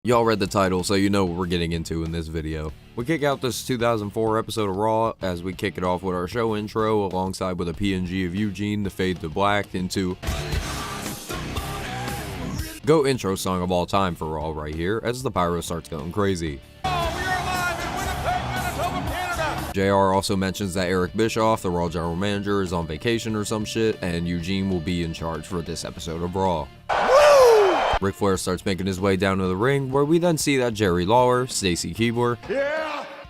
Y'all read the title, so you know what we're getting into in this video. We kick out this 2004 episode of Raw as we kick it off with our show intro alongside with a PNG of Eugene, the fade to black into GOAT intro song of all time for Raw right here as the pyro starts going crazy. JR also mentions that Eric Bischoff, the Raw general manager, is on vacation or some shit, and Eugene will be in charge for this episode of Raw. Ric Flair starts making his way down to the ring, where we then see that Jerry Lawler, Stacy Keibler,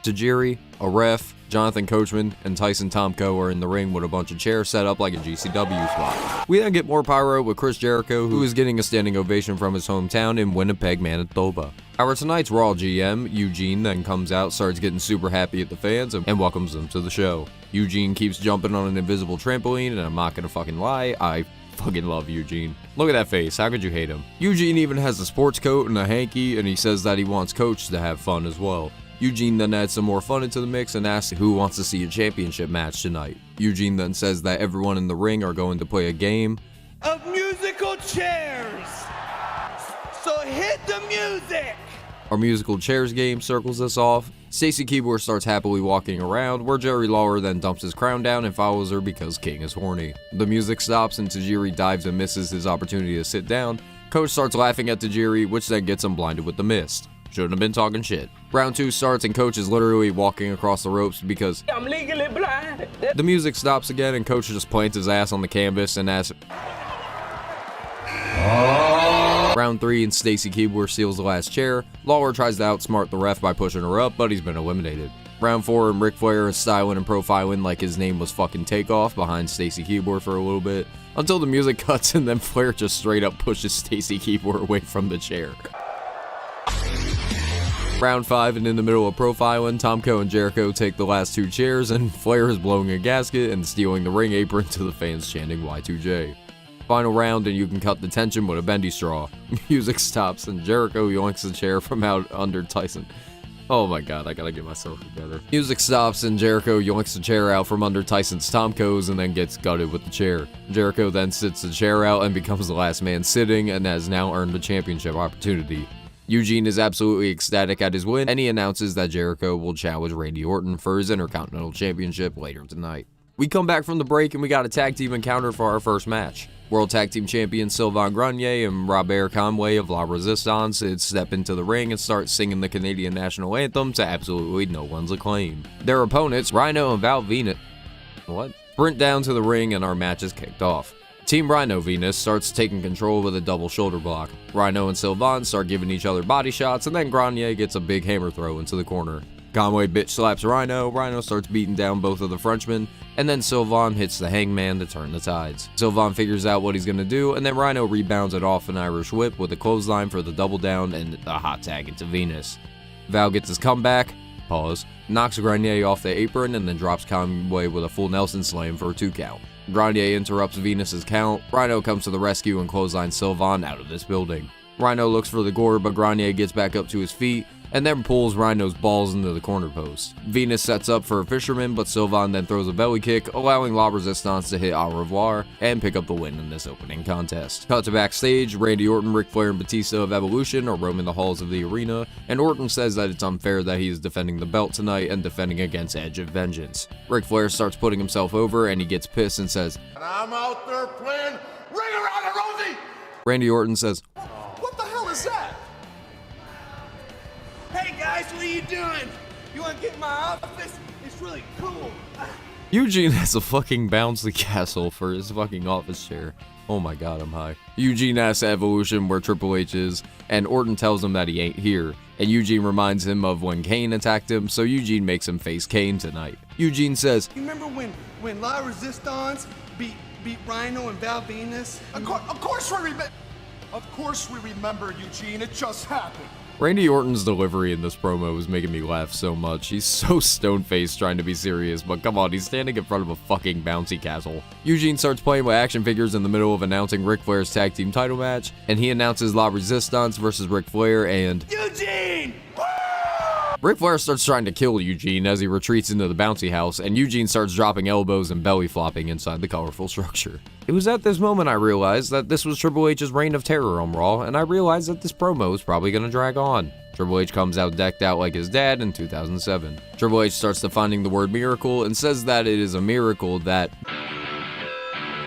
Tajiri, a ref, Jonathan Coachman, and Tyson Tomko are in the ring with a bunch of chairs set up like a GCW spot. We then get more pyro with Chris Jericho, who is getting a standing ovation from his hometown in Winnipeg, Manitoba. Our tonight's Raw GM, Eugene, then comes out, starts getting super happy at the fans, and welcomes them to the show. Eugene keeps jumping on an invisible trampoline, and I'm not gonna fucking lie, I fucking love Eugene. Look at that face, how could you hate him? Eugene even has a sports coat and a hanky, and he says that he wants Coach to have fun as well. Eugene then adds some more fun into the mix and asks who wants to see a championship match tonight. Eugene then says that everyone in the ring are going to play a game of musical chairs. So hit the music! Our musical chairs game circles us off. Stacy Keibler starts happily walking around, where Jerry Lawler then dumps his crown down and follows her because King is horny. The music stops and Tajiri dives and misses his opportunity to sit down. Coach starts laughing at Tajiri, which then gets him blinded with the mist. Shouldn't have been talking shit. Round 2 starts and Coach is literally walking across the ropes because I'm legally blind. The music stops again and Coach just plants his ass on the canvas and asks. Round 3 and Stacy Keibler steals the last chair. Lawler tries to outsmart the ref by pushing her up, but he's been eliminated. Round 4 and Ric Flair is styling and profiling like his name was fucking Takeoff behind Stacy Keibler for a little bit, until the music cuts and then Flair just straight up pushes Stacy Keibler away from the chair. Round 5 and in the middle of profiling, Tomko and Jericho take the last 2 chairs and Flair is blowing a gasket and stealing the ring apron to the fans chanting Y2J. Final round and you can cut the tension with a bendy straw. Music stops and Jericho yoinks the chair from out under Tyson. Oh my god, I gotta get myself together. Music stops and Jericho yoinks the chair out from under Tyson's Tomko's and then gets gutted with the chair. Jericho then sits the chair out and becomes the last man sitting and has now earned the championship opportunity. Eugene is absolutely ecstatic at his win and he announces that Jericho will challenge Randy Orton for his Intercontinental Championship later tonight. We come back from the break and we got a tag team encounter for our first match. World Tag Team Champions Sylvain Grenier and Robert Conway of La Resistance step into the ring and start singing the Canadian National Anthem to absolutely no one's acclaim. Their opponents, Rhino and Val Venus, sprint down to the ring and our match is kicked off. Team Rhino Venus starts taking control with a double shoulder block. Rhino and Sylvain start giving each other body shots and then Grenier gets a big hammer throw into the corner. Conway bitch slaps Rhino, Rhino starts beating down both of the Frenchmen, and then Sylvain hits the hangman to turn the tides. Sylvain figures out what he's gonna do, and then Rhino rebounds it off an Irish whip with a clothesline for the double down and a hot tag into Venus. Val gets his comeback, knocks Grenier off the apron, and then drops Conway with a full Nelson slam for a 2 count. Grenier interrupts Venus's count, Rhino comes to the rescue and clotheslines Sylvain out of this building. Rhino looks for the gore, but Grenier gets back up to his feet, and then pulls Rhino's balls into the corner post. Venus sets up for a fisherman, but Sylvain then throws a belly kick, allowing La Resistance to hit au revoir and pick up the win in this opening contest. Cut to backstage, Randy Orton, Ric Flair, and Batista of Evolution are roaming the halls of the arena, and Orton says that it's unfair that he is defending the belt tonight and defending against Edge of Vengeance. Ric Flair starts putting himself over, and he gets pissed and says, "And I'm out there playing Ring Around the Rosie!" Randy Orton says, "What the hell is that?" Hey guys, what are you doing? You wanna get in my office? It's really cool. Eugene has a fucking bouncy castle for his fucking office chair. Oh my god, I'm high. Eugene asks Evolution where Triple H is, and Orton tells him that he ain't here, and Eugene reminds him of when Kane attacked him, so Eugene makes him face Kane tonight. Eugene says, You remember when La Resistance beat Rhino and Val Venus? Of course we remember, Eugene. It just happened. Randy Orton's delivery in this promo is making me laugh so much. He's so stone-faced trying to be serious, but come on, he's standing in front of a fucking bouncy castle. Eugene starts playing with action figures in the middle of announcing Ric Flair's tag team title match, and he announces La Resistance versus Ric Flair and Eugene! Ric Flair starts trying to kill Eugene as he retreats into the bouncy house, and Eugene starts dropping elbows and belly flopping inside the colorful structure. It was at this moment I realized that this was Triple H's reign of terror on Raw, and I realized that this promo is probably going to drag on. Triple H comes out decked out like his dad in 2007. Triple H starts defining the word miracle and says that it is a miracle that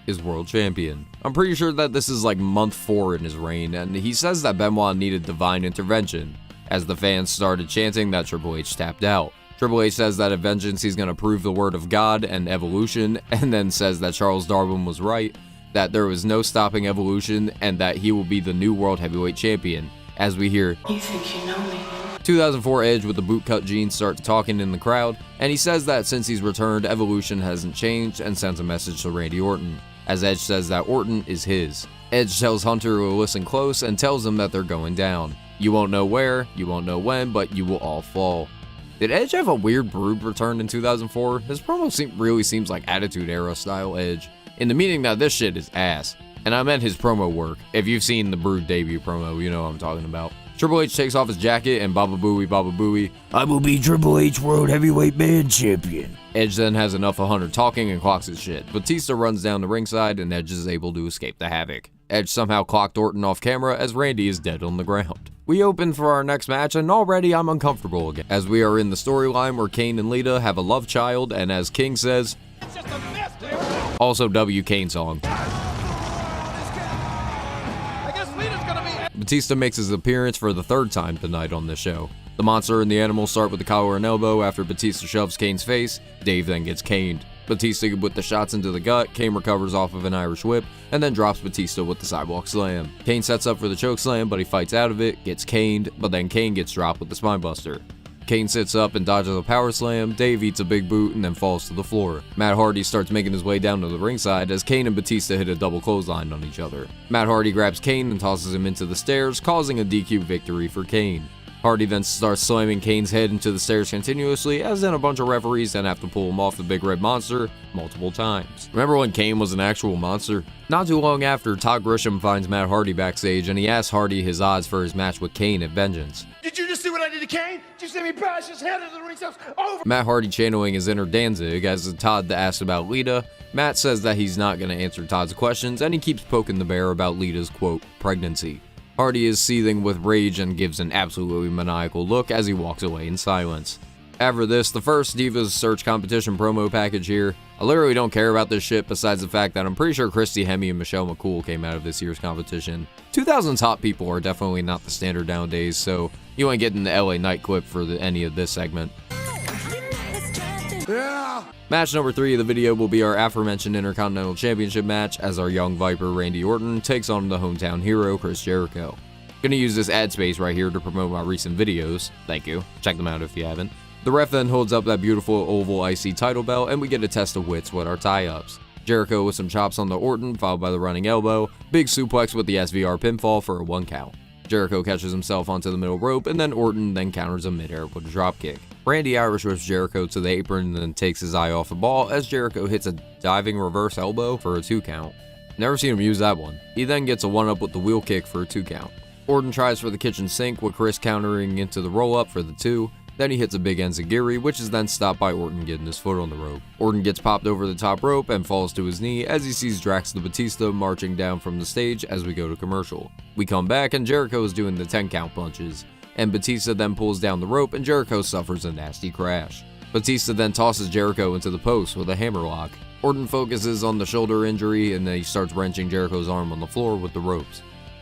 is world champion. I'm pretty sure that this is like month 4 in his reign, and he says that Benoit needed divine intervention, as the fans started chanting that Triple H tapped out. Triple H says that at Vengeance he's going to prove the word of God and evolution, and then says that Charles Darwin was right, that there was no stopping evolution, and that he will be the new World Heavyweight Champion, as we hear, "You think you know me?" 2004 Edge with the bootcut jeans starts talking in the crowd, and he says that since he's returned, evolution hasn't changed, and sends a message to Randy Orton, as Edge says that Orton is his. Edge tells Hunter to listen close and tells him that they're going down. You won't know where, you won't know when, but you will all fall. Did Edge have a weird Brood return in 2004? His promo really seems like Attitude Era style Edge, in the meaning that this shit is ass. And I meant his promo work. If you've seen the Brood debut promo, you know what I'm talking about. Triple H takes off his jacket and Baba Booey, I will be Triple H World Heavyweight Man Champion. Edge then has enough of Hunter talking and clocks his shit. Batista runs down the ringside and Edge is able to escape the havoc. Edge somehow clocked Orton off camera as Randy is dead on the ground. We open for our next match, and already I'm uncomfortable again, as we are in the storyline where Kane and Lita have a love child, and as King says, "It's just a mess, dude." Also W Kane song. I guess Lita's gonna be... Batista makes his appearance for the 3rd time tonight on this show. The Monster and the Animal start with the collar and elbow after Batista shoves Kane's face. Dave then gets caned. Batista with the shots into the gut, Kane recovers off of an Irish whip, and then drops Batista with the sidewalk slam. Kane sets up for the choke slam, but he fights out of it, gets caned, but then Kane gets dropped with the spinebuster. Kane sits up and dodges a power slam, Dave eats a big boot and then falls to the floor. Matt Hardy starts making his way down to the ringside as Kane and Batista hit a double clothesline on each other. Matt Hardy grabs Kane and tosses him into the stairs, causing a DQ victory for Kane. Hardy then starts slamming Kane's head into the stairs continuously, as then a bunch of referees then have to pull him off the Big Red Monster multiple times. Remember when Kane was an actual monster? Not too long after, Todd Grisham finds Matt Hardy backstage and he asks Hardy his odds for his match with Kane at Vengeance. Did you just see what I did to Kane? Did you see me bash his head into the ring steps? Over. Matt Hardy channeling his inner Danzig as Todd asks about Lita. Matt says that he's not going to answer Todd's questions and he keeps poking the bear about Lita's, quote, pregnancy. Hardy is seething with rage and gives an absolutely maniacal look as he walks away in silence. After this, the first Divas Search competition promo package here. I literally don't care about this shit besides the fact that I'm pretty sure Christy Hemme and Michelle McCool came out of this year's competition. 2000s hot people are definitely not the standard nowadays, so you ain't getting the LA Knight clip for any of this segment. Yeah. Match number 3 of the video will be our aforementioned Intercontinental Championship match as our young Viper Randy Orton takes on the hometown hero Chris Jericho. Gonna use this ad space right here to promote my recent videos. Thank you. Check them out if you haven't. The ref then holds up that beautiful oval IC title belt and we get a test of wits with our tie-ups. Jericho with some chops on the Orton, followed by the running elbow, big suplex with the SVR pinfall for a 1 count. Jericho catches himself onto the middle rope, and then Orton then counters him midair with a dropkick. Randy Irish whips Jericho to the apron and then takes his eye off the ball as Jericho hits a diving reverse elbow for a 2 count. Never seen him use that one. He then gets a 1-up with the wheel kick for a 2 count. Orton tries for the kitchen sink with Chris countering into the roll-up for the 2. Then he hits a big enziguri, which is then stopped by Orton getting his foot on the rope. Orton gets popped over the top rope and falls to his knee as he sees Drax the Batista marching down from the stage as we go to commercial. We come back and Jericho is doing the 10 count punches, and Batista then pulls down the rope and Jericho suffers a nasty crash. Batista then tosses Jericho into the post with a hammerlock. Orton focuses on the shoulder injury and then he starts wrenching Jericho's arm on the floor with the ropes.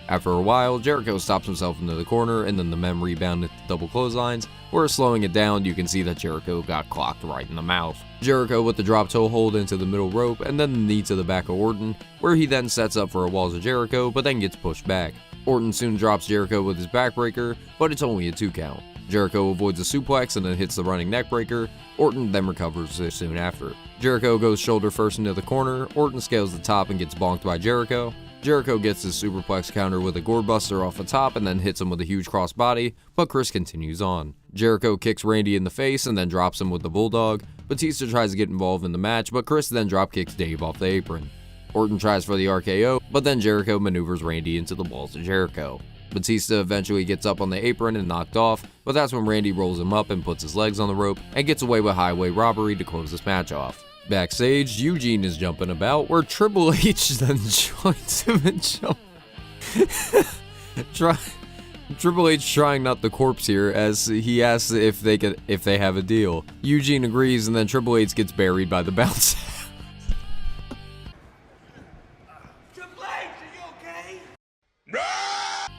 After a while, Jericho stops himself into the corner and then the men rebound into double clotheslines, where slowing it down you can see that Jericho got clocked right in the mouth. Jericho with the drop toe hold into the middle rope and then the knee to the back of Orton, where he then sets up for a Walls of Jericho but then gets pushed back. Orton soon drops Jericho with his backbreaker, but it's only a 2 count. Jericho avoids a suplex and then hits the running neckbreaker. Orton then recovers soon after. Jericho goes shoulder first into the corner, Orton scales the top and gets bonked by Jericho. Jericho gets his superplex counter with a gourd buster off the top and then hits him with a huge crossbody, but Chris continues on. Jericho kicks Randy in the face and then drops him with the bulldog. Batista tries to get involved in the match, but Chris then dropkicks Dave off the apron. Orton tries for the RKO, but then Jericho maneuvers Randy into the Walls of Jericho. Batista eventually gets up on the apron and knocked off, but that's when Randy rolls him up and puts his legs on the rope and gets away with highway robbery to close this match off. Backstage, Eugene is jumping about, where Triple H then joins him and Triple H trying not the corpse here, as he asks if they have a deal. Eugene agrees, and then Triple H gets buried by the bounce. Triple H, are you okay?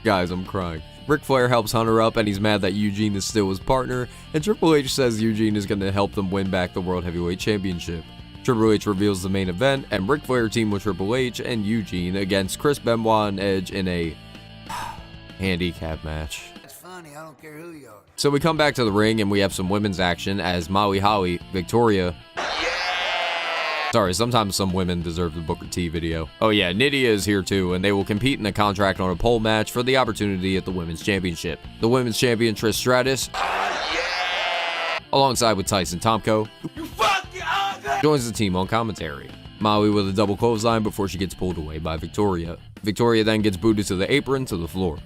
Guys, I'm crying. Ric Flair helps Hunter up, and he's mad that Eugene is still his partner, and Triple H says Eugene is going to help them win back the World Heavyweight Championship. Triple H reveals the main event, and Ric Flair team with Triple H and Eugene against Chris Benoit and Edge in a handicap match. That's funny, I don't care who you are. So we come back to the ring, and we have some women's action as Molly Holly, Victoria. Sorry, sometimes some women deserve the Booker T video. Oh yeah, Nydia is here too, and they will compete in a contract on a pole match for the opportunity at the Women's Championship. The Women's Champion Trish Stratus, alongside with Tyson Tomko, joins the team on commentary. Molly with a double clothesline before she gets pulled away by Victoria. Victoria then gets booted to the apron to the floor.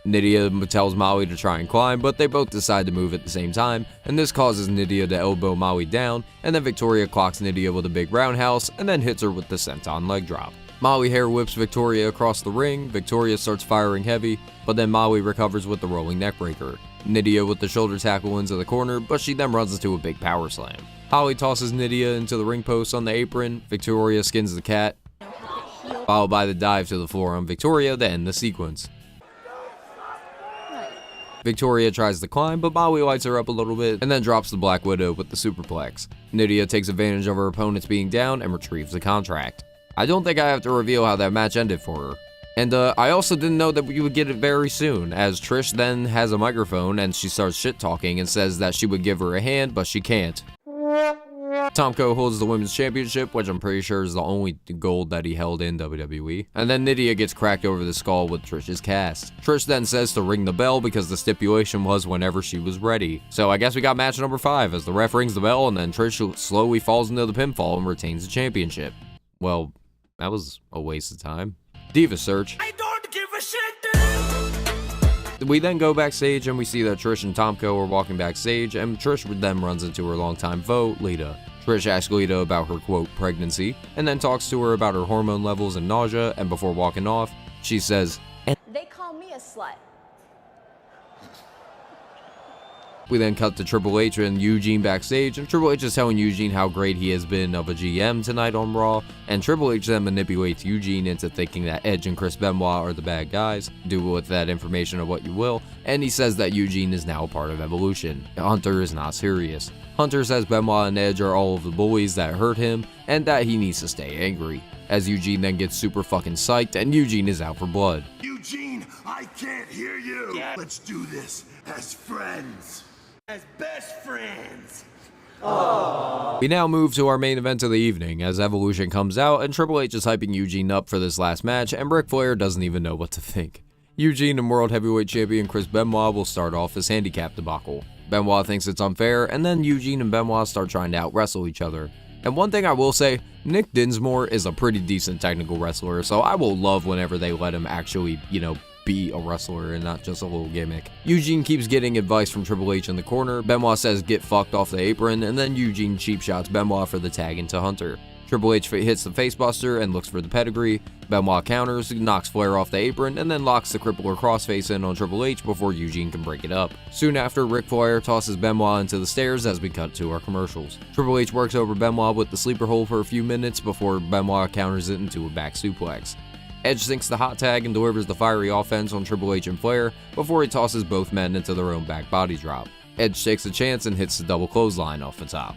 Nydia tells Molly to try and climb, but they both decide to move at the same time, and this causes Nydia to elbow Molly down, and then Victoria clocks Nydia with a big roundhouse, and then hits her with the senton leg drop. Molly hair whips Victoria across the ring. Victoria starts firing heavy, but then Molly recovers with the rolling neckbreaker. Nydia with the shoulder tackle into the corner, but she then runs into a big power slam. Holly tosses Nydia into the ring post on the apron. Victoria skins the cat, followed by the dive to the floor on Victoria to end the sequence. Victoria tries to climb, but Molly lights her up a little bit and then drops the Black Widow with the superplex. Nydia takes advantage of her opponents being down and retrieves the contract. I don't think I have to reveal how that match ended for her. And I also didn't know that we would get it very soon, as Trish then has a microphone and she starts shit-talking and says that she would give her a hand, but she can't. Tomko holds the Women's Championship, which I'm pretty sure is the only gold that he held in WWE. And then Nydia gets cracked over the skull with Trish's cast. Trish then says to ring the bell because the stipulation was whenever she was ready. So I guess we got match number 5 as the ref rings the bell and then Trish slowly falls into the pinfall and retains the championship. Well, that was a waste of time. Diva search. I don't give a shit, dude! We then go backstage and we see that Trish and Tomko are walking backstage, and Trish then runs into her longtime foe, Lita. Trish asks Lita about her, quote, pregnancy, and then talks to her about her hormone levels and nausea, and before walking off, she says, They call me a slut. We then cut to Triple H and Eugene backstage, and Triple H is telling Eugene how great he has been of a GM tonight on Raw, and Triple H then manipulates Eugene into thinking that Edge and Chris Benoit are the bad guys. Do with that information of what you will, and he says that Eugene is now a part of Evolution. Hunter is not serious. Hunter says Benoit and Edge are all of the bullies that hurt him, and that he needs to stay angry. As Eugene then gets super fucking psyched, and Eugene is out for blood. Eugene, I can't hear you. Yeah. Let's do this as friends. As best friends. We now move to our main event of the evening, as Evolution comes out, and Triple H is hyping Eugene up for this last match, and Ric Flair doesn't even know what to think. Eugene and World Heavyweight Champion Chris Benoit will start off this handicap debacle. Benoit thinks it's unfair, and then Eugene and Benoit start trying to out-wrestle each other. And one thing I will say, Nick Dinsmore is a pretty decent technical wrestler, so I will love whenever they let him actually, be a wrestler and not just a little gimmick. Eugene keeps getting advice from Triple H in the corner. Benoit says get fucked off the apron, and then Eugene cheap shots Benoit for the tag into Hunter. Triple H hits the facebuster and looks for the pedigree. Benoit counters, knocks Flair off the apron, and then locks the crippler crossface in on Triple H before Eugene can break it up. Soon after, Ric Flair tosses Benoit into the stairs as we cut to our commercials. Triple H works over Benoit with the sleeper hold for a few minutes before Benoit counters it into a back suplex. Edge sinks the hot tag and delivers the fiery offense on Triple H and Flair before he tosses both men into their own back body drop. Edge takes a chance and hits the double clothesline off the top.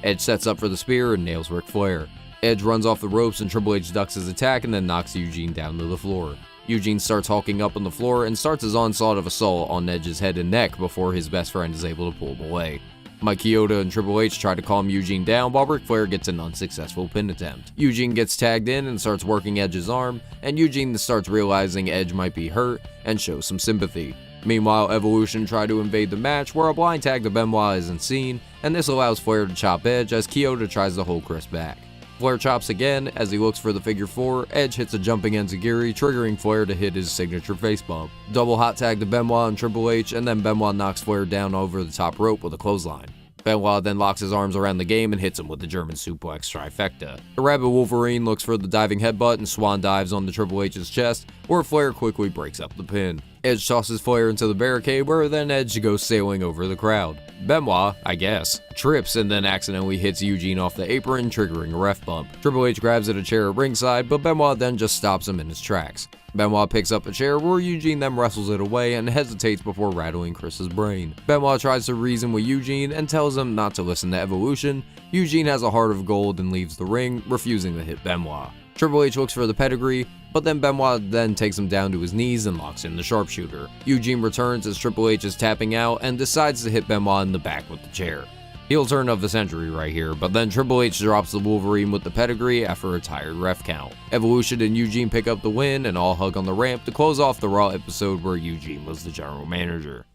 Edge sets up for the spear and nails Ric Flair. Edge runs off the ropes and Triple H ducks his attack and then knocks Eugene down to the floor. Eugene starts hulking up on the floor and starts his onslaught of assault on Edge's head and neck before his best friend is able to pull him away. Mike Chioda and Triple H try to calm Eugene down while Ric Flair gets an unsuccessful pin attempt. Eugene gets tagged in and starts working Edge's arm, and Eugene starts realizing Edge might be hurt and shows some sympathy. Meanwhile, Evolution try to invade the match where a blind tag to Benoit isn't seen, and this allows Flair to chop Edge as Chioda tries to hold Chris back. Flair chops again. As he looks for the figure 4, Edge hits a jumping enziguri, triggering Flair to hit his signature face bump. Double hot tag to Benoit and Triple H, and then Benoit knocks Flair down over the top rope with a clothesline. Benoit then locks his arms around the game and hits him with the German suplex trifecta. The Rabbit Wolverine looks for the diving headbutt and swan dives onto Triple H's chest, where Flair quickly breaks up the pin. Edge tosses Flair into the barricade, where then Edge goes sailing over the crowd. Benoit, I guess, trips and then accidentally hits Eugene off the apron, triggering a ref bump. Triple H grabs at a chair at ringside, but Benoit then just stops him in his tracks. Benoit picks up a chair, where Eugene then wrestles it away and hesitates before rattling Chris's brain. Benoit tries to reason with Eugene and tells him not to listen to Evolution. Eugene has a heart of gold and leaves the ring, refusing to hit Benoit. Triple H looks for the pedigree, but then Benoit then takes him down to his knees and locks in the sharpshooter. Eugene returns as Triple H is tapping out and decides to hit Benoit in the back with the chair. Heel turn of the century right here, but then Triple H drops the Wolverine with the pedigree after a tired ref count. Evolution and Eugene pick up the win and all hug on the ramp to close off the Raw episode where Eugene was the general manager.